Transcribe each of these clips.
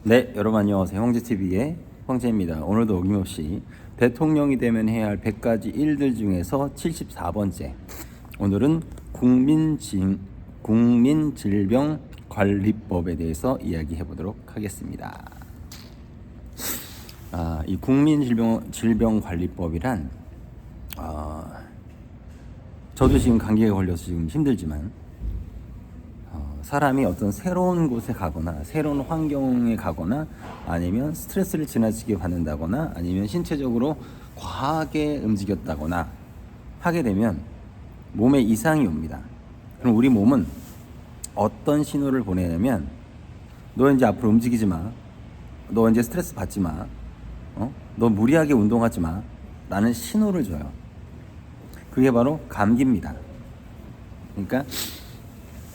네, 여러분 안녕하세요. 황제TV의 황제입니다. 오늘도 어김없이 대통령이 되면 해야 할 100가지 일들 중에서 74번째. 오늘은 국민질병관리법에 대해서 이야기해 보도록 하겠습니다. 이 국민질병관리법이란 저도 지금 감기에 걸려서 지금 힘들지만 사람이 어떤 새로운 곳에 가거나 새로운 환경에 가거나 아니면 스트레스를 지나치게 받는다거나 아니면 신체적으로 과하게 움직였다거나 하게 되면 몸에 이상이 옵니다. 그럼 우리 몸은 어떤 신호를 보내냐면 너 이제 앞으로 움직이지 마. 너 이제 스트레스 받지 마. 너 무리하게 운동하지 마. 라는 신호를 줘요. 그게 바로 감기입니다. 그러니까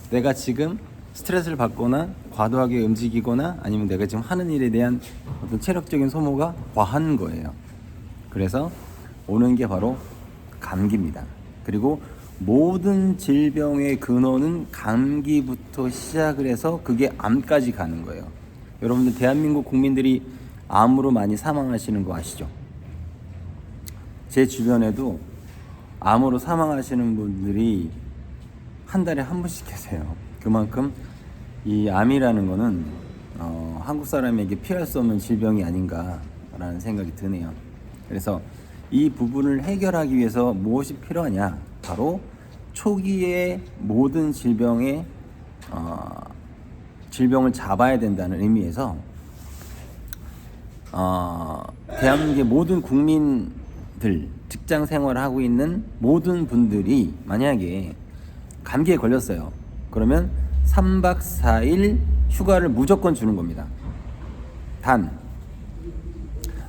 내가 지금 스트레스를 받거나 과도하게 움직이거나 아니면 내가 지금 하는 일에 대한 어떤 체력적인 소모가 과한 거예요. 그래서 오는 게 바로 감기입니다. 그리고 모든 질병의 근원은 감기부터 시작을 해서 그게 암까지 가는 거예요. 여러분들 대한민국 국민들이 암으로 많이 사망하시는 거 아시죠? 제 주변에도 암으로 사망하시는 분들이 한 달에 한 분씩 계세요. 그만큼 이 암이라는 거는 한국 사람에게 피할 수 없는 질병이 아닌가라는 생각이 드네요. 그래서 이 부분을 해결하기 위해서 무엇이 필요하냐? 바로 초기에 모든 질병을 잡아야 된다는 의미에서 대한민국의 모든 국민들, 직장 생활을 하고 있는 모든 분들이 만약에 감기에 걸렸어요. 그러면 3박 4일 휴가를 무조건 주는 겁니다. 단,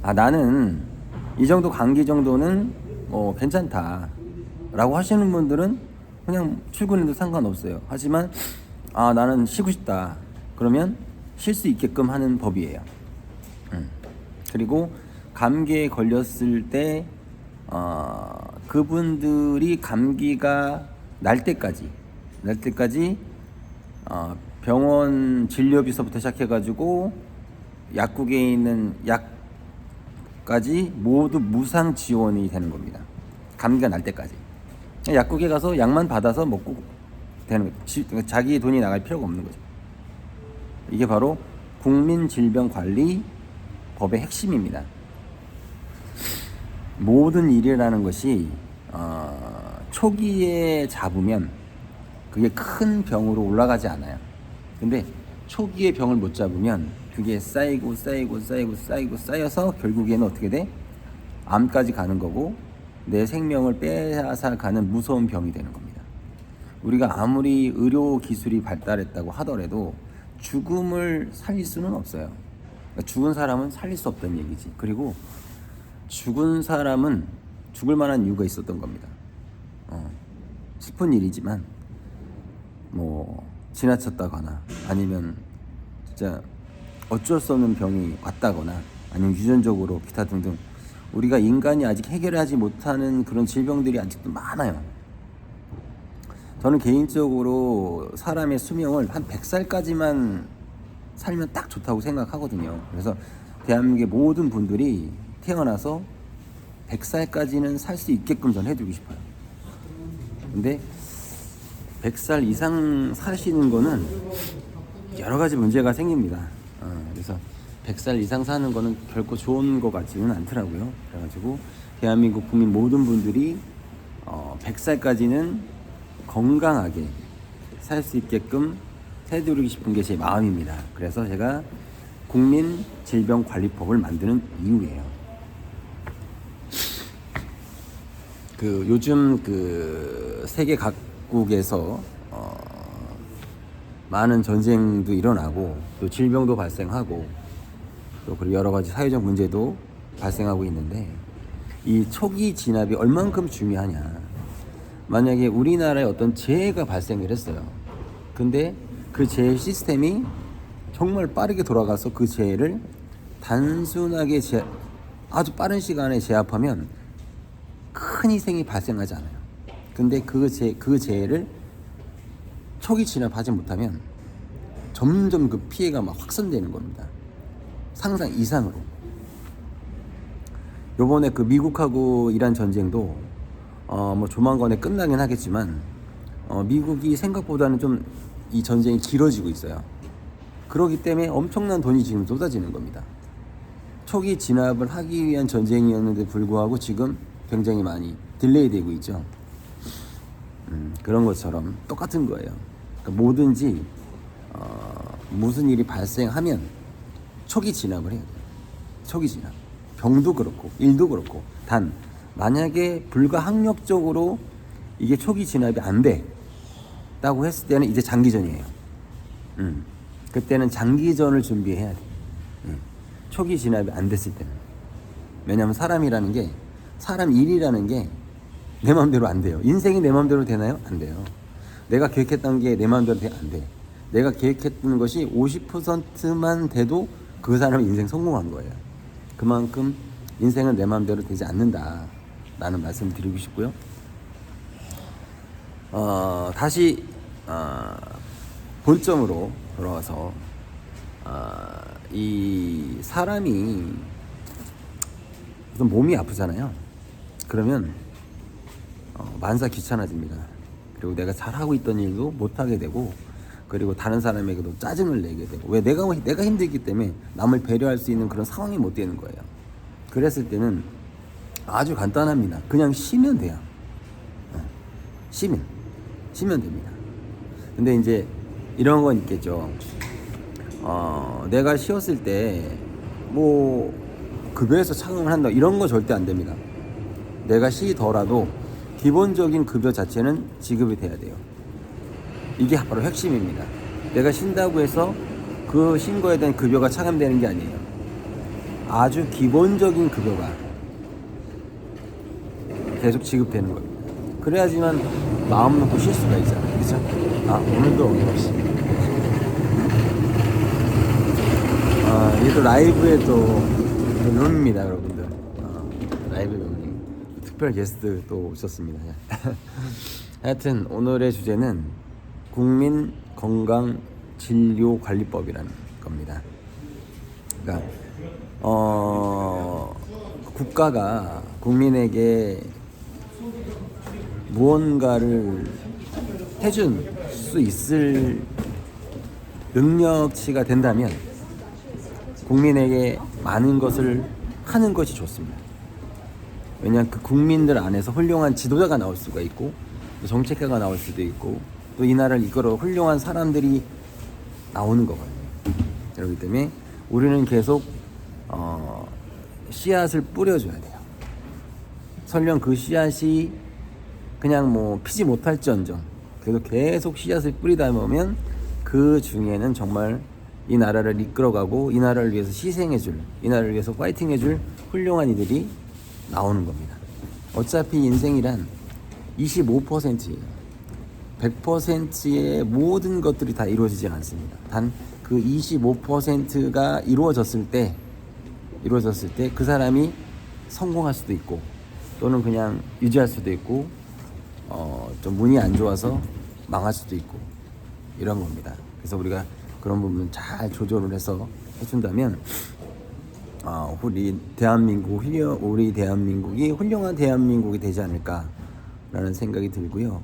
나는 이 정도 감기 정도는 괜찮다 라고 하시는 분들은 그냥 출근해도 상관없어요. 하지만 나는 쉬고 싶다. 그러면 쉴 수 있게끔 하는 법이에요. 그리고 감기에 걸렸을 때 그분들이 감기가 날 때까지 병원 진료비서부터 시작해가지고 약국에 있는 약까지 모두 무상 지원이 되는 겁니다. 감기가 날 때까지 약국에 가서 약만 받아서 먹고 되는 거죠. 자기 돈이 나갈 필요가 없는 거죠. 이게 바로 국민질병관리법의 핵심입니다. 모든 일이라는 것이 초기에 잡으면 그게 큰 병으로 올라가지 않아요. 근데 초기에 병을 못 잡으면 그게 쌓여서 결국에는 어떻게 돼? 암까지 가는 거고 내 생명을 빼앗아 가는 무서운 병이 되는 겁니다. 우리가 아무리 의료 기술이 발달했다고 하더라도 죽음을 살릴 수는 없어요. 그러니까 죽은 사람은 살릴 수 없다는 얘기지. 그리고 죽은 사람은 죽을 만한 이유가 있었던 겁니다. 슬픈 일이지만 지나쳤다거나 아니면 진짜 어쩔 수 없는 병이 왔다거나 아니면 유전적으로 기타 등등 우리가 인간이 아직 해결하지 못하는 그런 질병들이 아직도 많아요. 저는 개인적으로 사람의 수명을 한 100살까지만 살면 딱 좋다고 생각하거든요. 그래서 대한민국의 모든 분들이 태어나서 100살까지는 살 수 있게끔 전 해주고 싶어요. 근데 100살 이상 사시는 거는 여러 가지 문제가 생깁니다. 그래서 100살 이상 사는 거는 결코 좋은 것 같지는 않더라고요. 그래가지고 대한민국 국민 모든 분들이 100살까지는 건강하게 살 수 있게끔 해드리고 싶은 게 제 마음입니다. 그래서 제가 국민질병관리법을 만드는 이유예요. 요즘 세계 각국에서 많은 전쟁도 일어나고 또 질병도 발생하고 또 그리고 여러 가지 사회적 문제도 발생하고 있는데 이 초기 진압이 얼만큼 중요하냐. 만약에 우리나라에 어떤 재해가 발생을 했어요. 근데 그 재해 시스템이 정말 빠르게 돌아가서 그 재해를 단순하게 아주 빠른 시간에 제압하면 큰 희생이 발생하지 않아요. 근데 그 재해를 초기 진압하지 못하면 점점 그 피해가 막 확산되는 겁니다. 상상 이상으로. 요번에 그 미국하고 이란 전쟁도 뭐 조만간에 끝나긴 하겠지만 미국이 생각보다는 좀 이 전쟁이 길어지고 있어요. 그렇기 때문에 엄청난 돈이 지금 쏟아지는 겁니다. 초기 진압을 하기 위한 전쟁이었는데 불구하고 지금 굉장히 많이 딜레이 되고 있죠. 그런 것처럼 똑같은 거예요. 그러니까 뭐든지 무슨 일이 발생하면 초기 진압을 해야 돼요. 초기 진압. 병도 그렇고 일도 그렇고. 단 만약에 불가항력적으로 이게 초기 진압이 안 됐다고 했을 때는 이제 장기전이에요. 그때는 장기전을 준비해야 돼. 초기 진압이 안 됐을 때는. 왜냐하면 사람이라는 게, 사람 일이라는 게 내 마음대로 안 돼요. 인생이 내 마음대로 되나요? 안 돼요. 내가 계획했던 게 내 마음대로 안 돼. 내가 계획했던 것이 50%만 돼도 그 사람은 인생 성공한 거예요. 그만큼 인생은 내 마음대로 되지 않는다 라는 말씀을 드리고 싶고요. 다시 본점으로 돌아와서 이 사람이 우선 몸이 아프잖아요. 그러면 만사 귀찮아집니다. 그리고 내가 잘하고 있던 일도 못하게 되고, 그리고 다른 사람에게도 짜증을 내게 되고. 왜? 내가 힘들기 때문에 남을 배려할 수 있는 그런 상황이 못 되는 거예요. 그랬을 때는 아주 간단합니다. 그냥 쉬면 돼요. 쉬면 됩니다. 근데 이제 이런 건 있겠죠. 내가 쉬었을 때 뭐 급여에서 착용을 한다 이런 거 절대 안 됩니다. 내가 쉬더라도 기본적인 급여 자체는 지급이 돼야 돼요. 이게 바로 핵심입니다. 내가 쉰다고 해서 그 쉰 거에 대한 급여가 차감되는 게 아니에요. 아주 기본적인 급여가 계속 지급되는 겁니다. 그래야지만 마음 놓고 쉴 수가 있잖아요. 그렇죠? 오늘도 어김없이 이게 또 라이브에 또 룸입니다, 여러분들. 라이브 룸 특별 게스트 또 오셨습니다. 하여튼 오늘의 주제는 국민건강진료관리법이라는 겁니다. 그러니까 국가가 국민에게 무언가를 해준 수 있을 능력치가 된다면 국민에게 많은 것을 하는 것이 좋습니다. 왜냐하면 그 국민들 안에서 훌륭한 지도자가 나올 수가 있고, 또 정책가가 나올 수도 있고, 또 이 나라를 이끌어 훌륭한 사람들이 나오는 거거든요. 그렇기 때문에 우리는 계속 씨앗을 뿌려줘야 돼요. 설령 그 씨앗이 그냥 뭐 피지 못할지언정 그래도 계속 씨앗을 뿌리다 보면 그 중에는 정말 이 나라를 이끌어가고 이 나라를 위해서 희생해줄, 이 나라를 위해서 파이팅해줄 훌륭한 이들이 나오는 겁니다. 어차피 인생이란 25%예요. 100%의 모든 것들이 다 이루어지지 않습니다. 단 그 25%가 이루어졌을 때 그 사람이 성공할 수도 있고, 또는 그냥 유지할 수도 있고, 좀 운이 안 좋아서 망할 수도 있고, 이런 겁니다. 그래서 우리가 그런 부분 잘 조절을 해서 해준다면 우리 대한민국이 훌륭한 대한민국이 되지 않을까라는 생각이 들고요.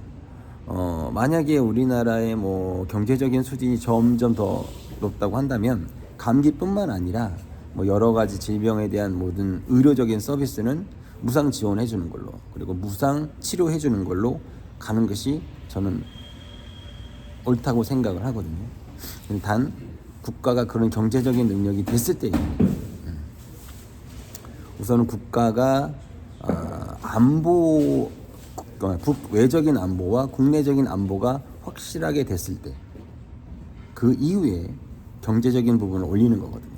만약에 우리나라의 뭐 경제적인 수준이 점점 더 높다고 한다면 감기뿐만 아니라 뭐 여러 가지 질병에 대한 모든 의료적인 서비스는 무상 지원해 주는 걸로, 그리고 무상 치료해 주는 걸로 가는 것이 저는 옳다고 생각을 하거든요. 단 국가가 그런 경제적인 능력이 됐을 때 우선은 국가가 외적인 안보와 국내적인 안보가 확실하게 됐을 때 그 이후에 경제적인 부분을 올리는 거거든요.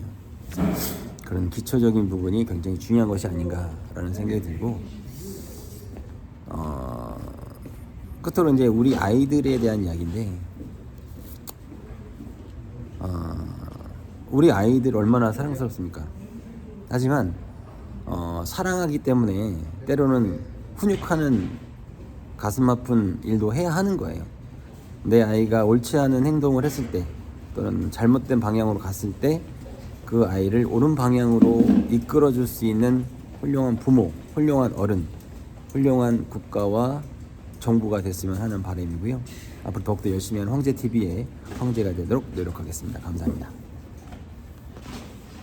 그런 기초적인 부분이 굉장히 중요한 것이 아닌가라는 생각이 들고, 끝으로 이제 우리 아이들에 대한 이야기인데, 우리 아이들 얼마나 사랑스럽습니까? 하지만 사랑하기 때문에 때로는 훈육하는 가슴 아픈 일도 해야 하는 거예요. 내 아이가 옳지 않은 행동을 했을 때, 또는 잘못된 방향으로 갔을 때 그 아이를 옳은 방향으로 이끌어 줄 수 있는 훌륭한 부모, 훌륭한 어른, 훌륭한 국가와 정부가 됐으면 하는 바람이고요. 앞으로 더욱더 열심히 하는 황제TV의 황제가 되도록 노력하겠습니다. 감사합니다.